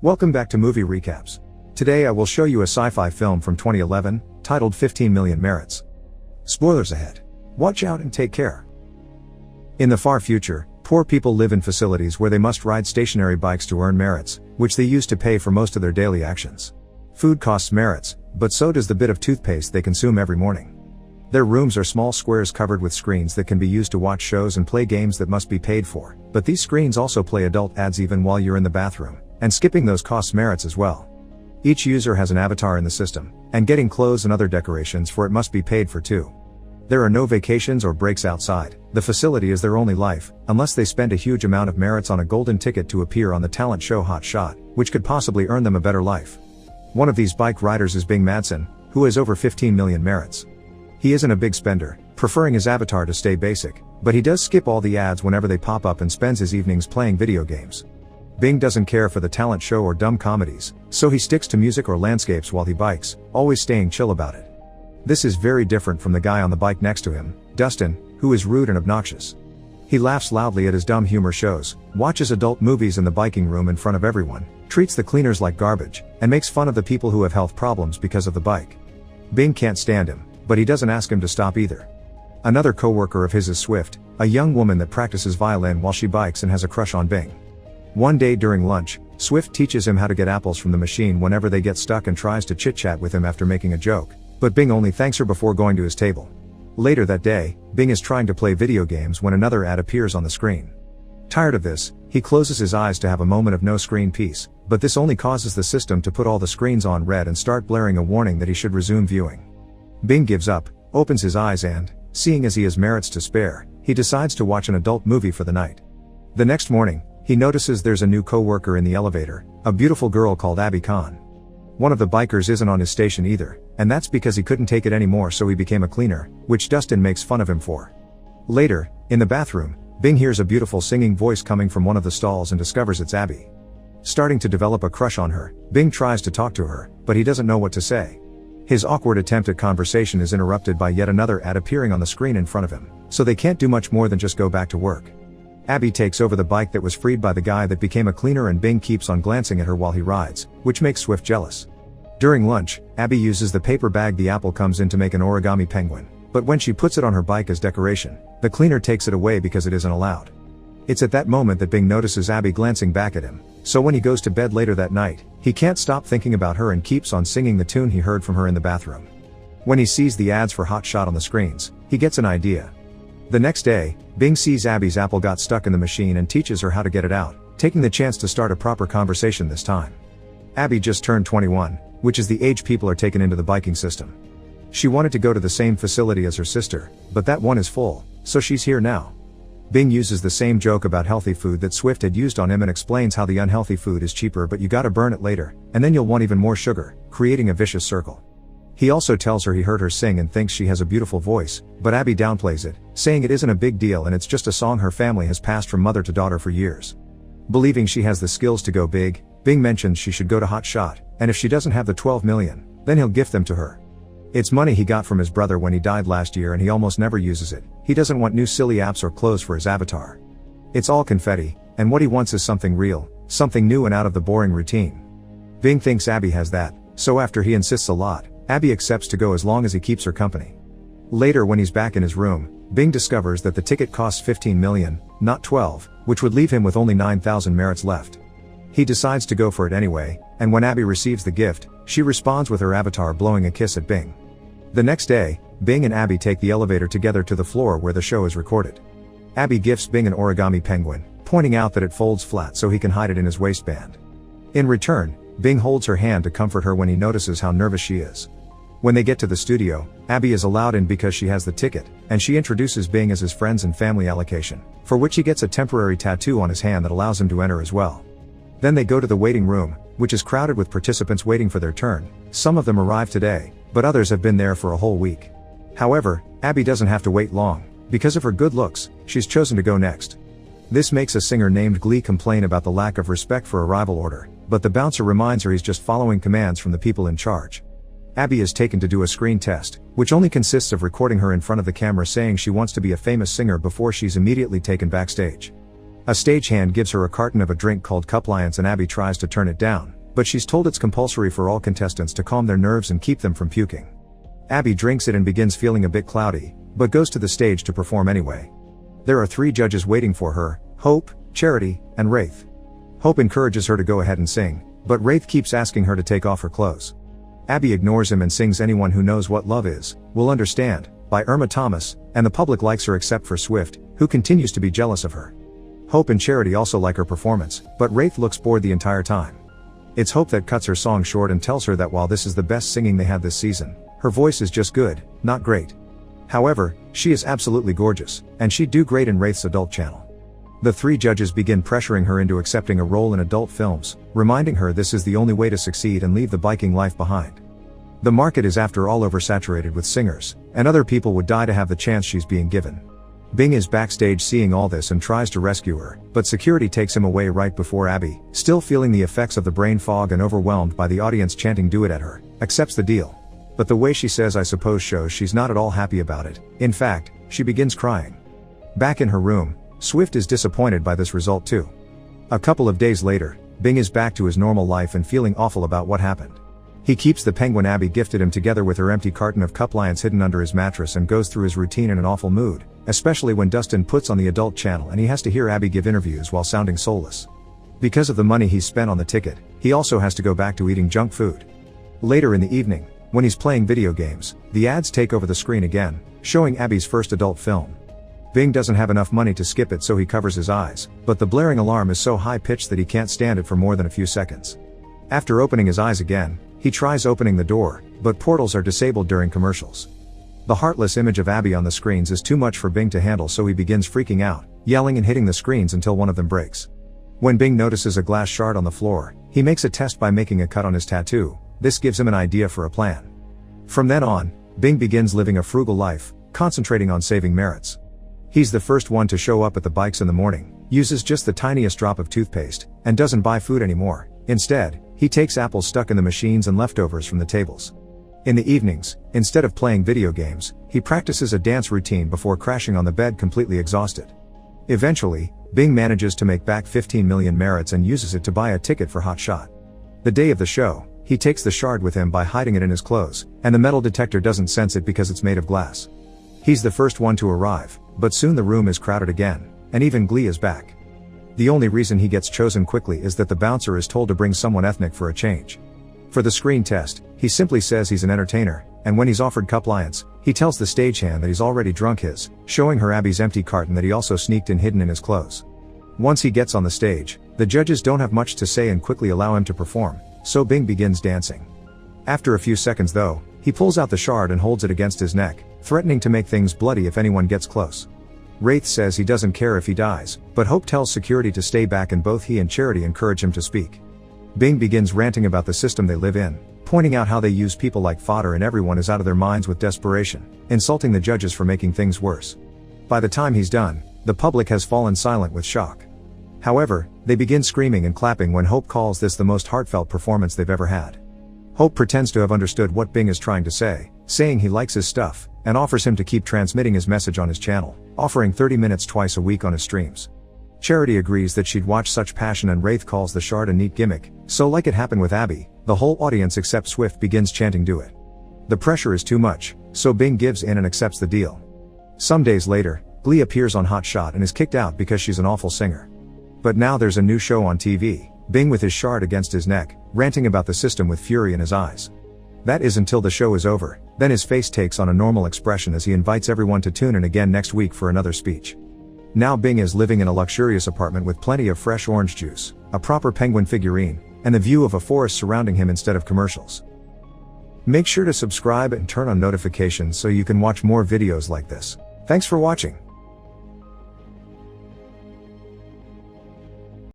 Welcome back to Movie Recaps. Today I will show you a sci-fi film from 2011, titled 15 Million Merits. Spoilers ahead. Watch out and take care. In the far future, poor people live in facilities where they must ride stationary bikes to earn merits, which they use to pay for most of their daily actions. Food costs merits, but so does the bit of toothpaste they consume every morning. Their rooms are small squares covered with screens that can be used to watch shows and play games that must be paid for, but these screens also play adult ads even while you're in the bathroom, and skipping those costs merits as well. Each user has an avatar in the system, and getting clothes and other decorations for it must be paid for too. There are no vacations or breaks outside, the facility is their only life, unless they spend a huge amount of merits on a golden ticket to appear on the talent show Hot Shot, which could possibly earn them a better life. One of these bike riders is Bing Madsen, who has over 15 million merits. He isn't a big spender, preferring his avatar to stay basic, but he does skip all the ads whenever they pop up and spends his evenings playing video games. Bing doesn't care for the talent show or dumb comedies, so he sticks to music or landscapes while he bikes, always staying chill about it. This is very different from the guy on the bike next to him, Dustin, who is rude and obnoxious. He laughs loudly at his dumb humor shows, watches adult movies in the biking room in front of everyone, treats the cleaners like garbage, and makes fun of the people who have health problems because of the bike. Bing can't stand him, but he doesn't ask him to stop either. Another coworker of his is Swift, a young woman that practices violin while she bikes and has a crush on Bing. One day during lunch, Swift teaches him how to get apples from the machine whenever they get stuck and tries to chit-chat with him after making a joke, but Bing only thanks her before going to his table. Later that day, Bing is trying to play video games when another ad appears on the screen. Tired of this, he closes his eyes to have a moment of no screen peace, but this only causes the system to put all the screens on red and start blaring a warning that he should resume viewing. Bing gives up, opens his eyes and, seeing as he has merits to spare, he decides to watch an adult movie for the night. The next morning, he notices there's a new co-worker in the elevator, a beautiful girl called Abby Khan. One of the bikers isn't on his station either, and that's because he couldn't take it anymore so he became a cleaner, which Dustin makes fun of him for. Later, in the bathroom, Bing hears a beautiful singing voice coming from one of the stalls and discovers it's Abby. Starting to develop a crush on her, Bing tries to talk to her, but he doesn't know what to say. His awkward attempt at conversation is interrupted by yet another ad appearing on the screen in front of him, so they can't do much more than just go back to work. Abby takes over the bike that was freed by the guy that became a cleaner and Bing keeps on glancing at her while he rides, which makes Swift jealous. During lunch, Abby uses the paper bag the apple comes in to make an origami penguin, but when she puts it on her bike as decoration, the cleaner takes it away because it isn't allowed. It's at that moment that Bing notices Abby glancing back at him, so when he goes to bed later that night, he can't stop thinking about her and keeps on singing the tune he heard from her in the bathroom. When he sees the ads for Hot Shot on the screens, he gets an idea. The next day, Bing sees Abby's apple got stuck in the machine and teaches her how to get it out, taking the chance to start a proper conversation this time. Abby just turned 21, which is the age people are taken into the biking system. She wanted to go to the same facility as her sister, but that one is full, so she's here now. Bing uses the same joke about healthy food that Swift had used on him and explains how the unhealthy food is cheaper but you gotta burn it later, and then you'll want even more sugar, creating a vicious circle. He also tells her he heard her sing and thinks she has a beautiful voice, but Abby downplays it, saying it isn't a big deal and it's just a song her family has passed from mother to daughter for years. Believing she has the skills to go big, Bing mentions she should go to Hot Shot, and if she doesn't have the 12 million, then he'll gift them to her. It's money he got from his brother when he died last year and he almost never uses it. He doesn't want new silly apps or clothes for his avatar. It's all confetti, and what he wants is something real, something new and out of the boring routine. Bing thinks Abby has that, so after he insists a lot, Abby accepts to go as long as he keeps her company. Later when he's back in his room, Bing discovers that the ticket costs 15 million, not 12, which would leave him with only 9,000 merits left. He decides to go for it anyway, and when Abby receives the gift, she responds with her avatar blowing a kiss at Bing. The next day, Bing and Abby take the elevator together to the floor where the show is recorded. Abby gifts Bing an origami penguin, pointing out that it folds flat so he can hide it in his waistband. In return, Bing holds her hand to comfort her when he notices how nervous she is. When they get to the studio, Abby is allowed in because she has the ticket, and she introduces Bing as his friends and family allocation, for which he gets a temporary tattoo on his hand that allows him to enter as well. Then they go to the waiting room, which is crowded with participants waiting for their turn. Some of them arrive today, but others have been there for a whole week. However, Abby doesn't have to wait long. Because of her good looks, she's chosen to go next. This makes a singer named Glee complain about the lack of respect for arrival order, but the bouncer reminds her he's just following commands from the people in charge. Abby is taken to do a screen test, which only consists of recording her in front of the camera saying she wants to be a famous singer before she's immediately taken backstage. A stagehand gives her a carton of a drink called Cupliance and Abby tries to turn it down, but she's told it's compulsory for all contestants to calm their nerves and keep them from puking. Abby drinks it and begins feeling a bit cloudy, but goes to the stage to perform anyway. There are 3 judges waiting for her: Hope, Charity, and Wraith. Hope encourages her to go ahead and sing, but Wraith keeps asking her to take off her clothes. Abby ignores him and sings Anyone Who Knows What Love Is, Will Understand, by Irma Thomas, and the public likes her except for Swift, who continues to be jealous of her. Hope and Charity also like her performance, but Wraith looks bored the entire time. It's Hope that cuts her song short and tells her that while this is the best singing they had this season, her voice is just good, not great. However, she is absolutely gorgeous, and she'd do great in Wraith's adult channel. The 3 judges begin pressuring her into accepting a role in adult films, reminding her this is the only way to succeed and leave the biking life behind. The market is after all oversaturated with singers, and other people would die to have the chance she's being given. Bing is backstage seeing all this and tries to rescue her, but security takes him away right before Abby, still feeling the effects of the brain fog and overwhelmed by the audience chanting "Do it" at her, accepts the deal. But the way she says "I suppose" shows she's not at all happy about it. In fact, she begins crying. Back in her room, Swift is disappointed by this result too. A couple of days later, Bing is back to his normal life and feeling awful about what happened. He keeps the penguin Abby gifted him together with her empty carton of Cupliance hidden under his mattress and goes through his routine in an awful mood, especially when Dustin puts on the adult channel and he has to hear Abby give interviews while sounding soulless. Because of the money he's spent on the ticket, he also has to go back to eating junk food. Later in the evening, when he's playing video games, the ads take over the screen again, showing Abby's first adult film. Bing doesn't have enough money to skip it so he covers his eyes, but the blaring alarm is so high-pitched that he can't stand it for more than a few seconds. After opening his eyes again, he tries opening the door, but portals are disabled during commercials. The heartless image of Abby on the screens is too much for Bing to handle, so he begins freaking out, yelling and hitting the screens until one of them breaks. When Bing notices a glass shard on the floor, he makes a test by making a cut on his tattoo. This gives him an idea for a plan. From then on, Bing begins living a frugal life, concentrating on saving merits. He's the first one to show up at the bikes in the morning, uses just the tiniest drop of toothpaste, and doesn't buy food anymore. Instead, he takes apples stuck in the machines and leftovers from the tables. In the evenings, instead of playing video games, he practices a dance routine before crashing on the bed completely exhausted. Eventually, Bing manages to make back 15 million merits and uses it to buy a ticket for Hot Shot. The day of the show, he takes the shard with him by hiding it in his clothes, and the metal detector doesn't sense it because it's made of glass. He's the first one to arrive, but soon the room is crowded again, and even Glee is back. The only reason he gets chosen quickly is that the bouncer is told to bring someone ethnic for a change. For the screen test, he simply says he's an entertainer, and when he's offered Cupliance, he tells the stagehand that he's already drunk his, showing her Abby's empty carton that he also sneaked in hidden in his clothes. Once he gets on the stage, the judges don't have much to say and quickly allow him to perform, so Bing begins dancing. After a few seconds though, he pulls out the shard and holds it against his neck, threatening to make things bloody if anyone gets close. Wraith says he doesn't care if he dies, but Hope tells security to stay back and both he and Charity encourage him to speak. Bing begins ranting about the system they live in, pointing out how they use people like fodder and everyone is out of their minds with desperation, insulting the judges for making things worse. By the time he's done, the public has fallen silent with shock. However, they begin screaming and clapping when Hope calls this the most heartfelt performance they've ever had. Hope pretends to have understood what Bing is trying to say, saying he likes his stuff, and offers him to keep transmitting his message on his channel, offering 30 minutes twice a week on his streams. Charity agrees that she'd watch such passion and Wraith calls the shard a neat gimmick, so like it happened with Abby, the whole audience except Swift begins chanting "Do it." The pressure is too much, so Bing gives in and accepts the deal. Some days later, Glee appears on Hot Shot and is kicked out because she's an awful singer. But now there's a new show on TV, Bing with his shard against his neck, ranting about the system with fury in his eyes. That is until the show is over, then his face takes on a normal expression as he invites everyone to tune in again next week for another speech. Now Bing is living in a luxurious apartment with plenty of fresh orange juice, a proper penguin figurine, and the view of a forest surrounding him instead of commercials. Make sure to subscribe and turn on notifications so you can watch more videos like this. Thanks for watching.